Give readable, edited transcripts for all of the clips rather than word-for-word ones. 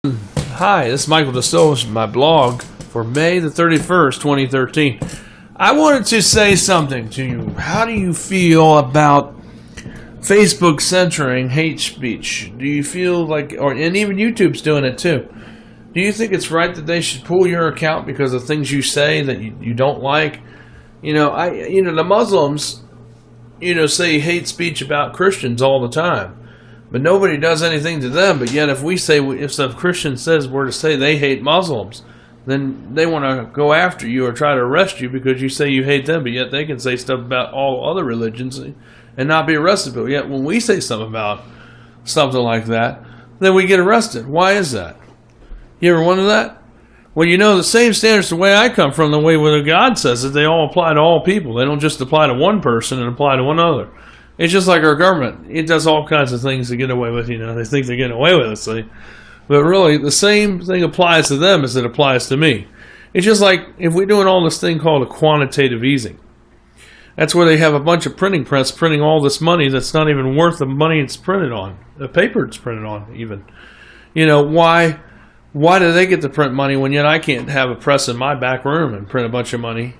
Hi, this is Michael DeSilvis, my blog for May the 31st, 2013. I wanted to say something to you. How do you feel about Facebook censoring hate speech? Do you feel like, and even YouTube's doing it too. Do you think it's right that they should pull your account because of things you say that you don't like? The Muslims, say hate speech about Christians all the time. But nobody does anything to them. But yet if some Christian says we're to say they hate Muslims, then they want to go after you or try to arrest you because you say you hate them. But yet they can say stuff about all other religions and not be arrested. But yet when we say something about something like that, then we get arrested. Why is that? You ever wonder that? Well, the same standards, the way I come from, the way where God says it, they all apply to all people. They don't just apply to one person and apply to one other. It's just like our government. It does all kinds of things to get away with, They think they're getting away with it, see? But really, the same thing applies to them as it applies to me. It's just like if we're doing all this thing called a quantitative easing. That's where they have a bunch of printing press printing all this money that's not even worth the money it's printed on. The paper it's printed on, even. Why do they get to print money when yet I can't have a press in my back room and print a bunch of money?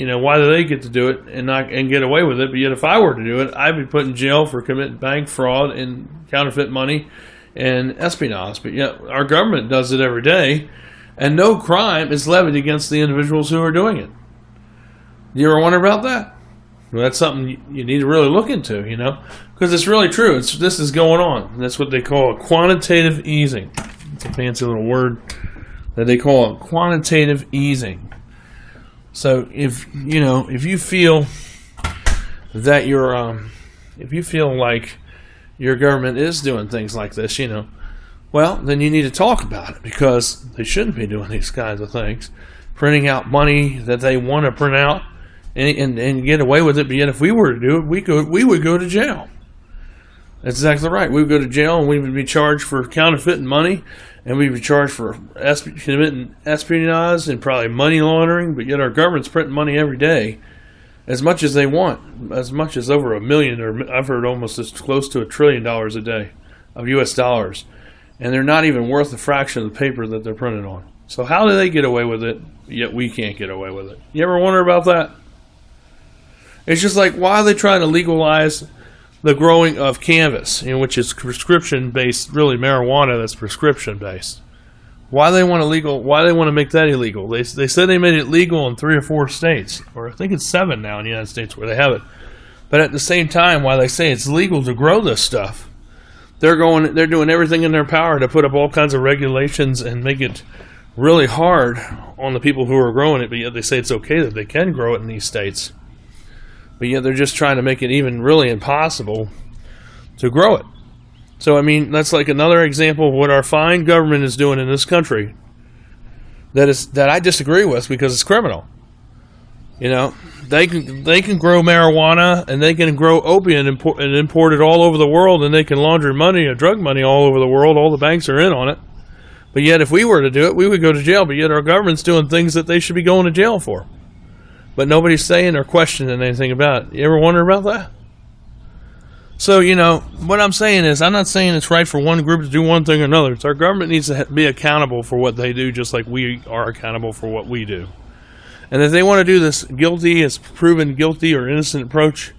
Why do they get to do it and get away with it? But yet if I were to do it, I'd be put in jail for committing bank fraud and counterfeit money and espionage. But yet our government does it every day, and no crime is levied against the individuals who are doing it. Do you ever wonder about that? Well, that's something you need to really look into, because it's really true. This is going on. That's what they call a quantitative easing. It's a fancy little word that they call quantitative easing. So if you feel that if you feel like your government is doing things like this, well, then you need to talk about it, because they shouldn't be doing these kinds of things, printing out money that they want to print out and get away with it. But yet, if we were to do it, we would go to jail. That's exactly right. We would go to jail, and we would be charged for counterfeiting money, and we'd be charged for committing espionage and probably money laundering. But yet our government's printing money every day, as much as they want, as much as over $1 million, or I've heard almost as close to $1 trillion a day of U.S. dollars, and they're not even worth a fraction of the paper that they're printed on. So how do they get away with it, yet we can't get away with it? You ever wonder about that? It's just like, why are they trying to legalize the growing of cannabis, which is prescription-based, really marijuana that's prescription-based? Why they want to make that illegal? They said they made it legal in 3 or 4 states, or I think it's 7 now in the United States where they have it. But at the same time, while they say it's legal to grow this stuff, they're doing everything in their power to put up all kinds of regulations and make it really hard on the people who are growing it. But yet they say it's okay that they can grow it in these states. But yet they're just trying to make it even really impossible to grow it. So, that's like another example of what our fine government is doing in this country that I disagree with, because it's criminal. They can grow marijuana, and they can grow opium and import it all over the world, and they can launder money or drug money all over the world. All the banks are in on it. But yet if we were to do it, we would go to jail. But yet our government's doing things that they should be going to jail for. But nobody's saying or questioning anything about it. You ever wonder about that? So, what I'm saying is, I'm not saying it's right for one group to do one thing or another. It's our government needs to be accountable for what they do, just like we are accountable for what we do. And if they want to do this guilty as proven guilty or innocent approach,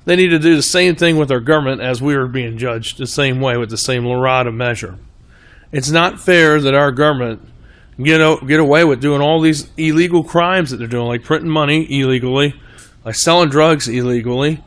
they need to do the same thing with our government as we are being judged, the same way, with the same rod of measure. It's not fair that our government get away with doing all these illegal crimes that they're doing, like printing money illegally, like selling drugs illegally,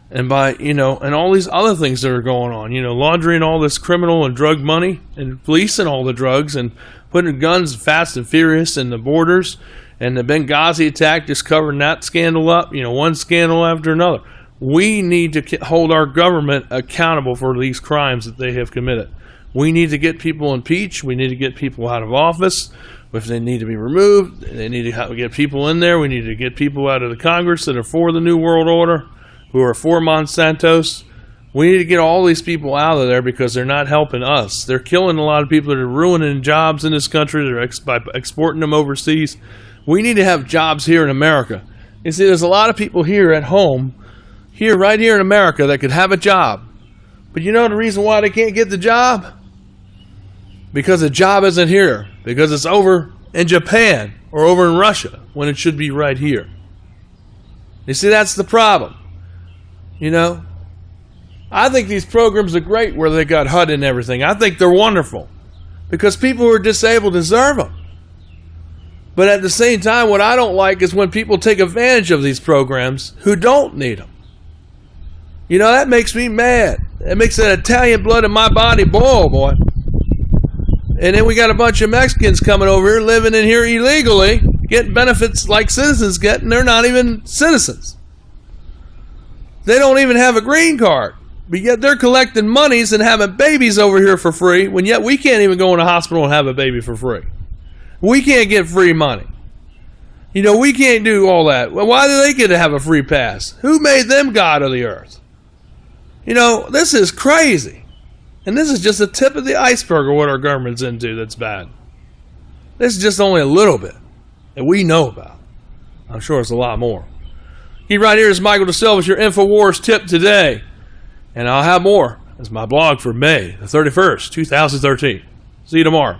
and and all these other things that are going on, laundering all this criminal and drug money and policing all the drugs and putting guns fast and furious in the borders, and the Benghazi attack just covering that scandal up, one scandal after another. We need to hold our government accountable for these crimes that they have committed. We need to get people impeached. We need to get people out of office. If they need to be removed, they need to get people in there. We need to get people out of the Congress that are for the New World Order, who are for Monsanto's. We need to get all these people out of there because they're not helping us. They're killing a lot of people. They're ruining jobs in this country. They're by exporting them overseas. We need to have jobs here in America. You see, there's a lot of people here at home, right here in America, that could have a job. But the reason why they can't get the job? because the job isn't here, because it's over in Japan or over in Russia when it should be right here. You see, that's the problem. You know, I think these programs are great where they got HUD and everything. I think they're wonderful because people who are disabled deserve them. But at the same time, what I don't like is when people take advantage of these programs who don't need them. You know, that makes me mad. It makes that Italian blood in my body boil, boy. And then we got a bunch of Mexicans coming over here, living in here illegally, getting benefits like citizens get, and they're not even citizens. They don't even have a green card. But yet they're collecting monies and having babies over here for free, when yet we can't even go in a hospital and have a baby for free. We can't get free money. You know, we can't do all that. Well, why do they get to have a free pass? Who made them God of the earth? You know, this is crazy. And this is just the tip of the iceberg of what our government's into that's bad. This is just only a little bit that we know about. I'm sure it's a lot more. Keep right here. This is Michael DeSilvis, your InfoWars tip today. And I'll have more as my blog for May the 31st, 2013. See you tomorrow.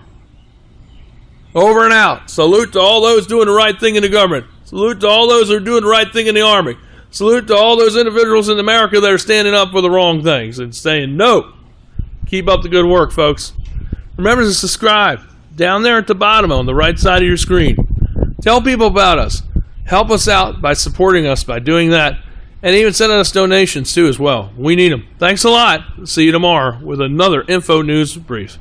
Over and out. Salute to all those doing the right thing in the government. Salute to all those who are doing the right thing in the Army. Salute to all those individuals in America that are standing up for the wrong things and saying no. Keep up the good work, folks. Remember to subscribe down there at the bottom on the right side of your screen. Tell people about us. Help us out by supporting us by doing that. And even sending us donations too as well. We need them. Thanks a lot. See you tomorrow with another Info News Brief.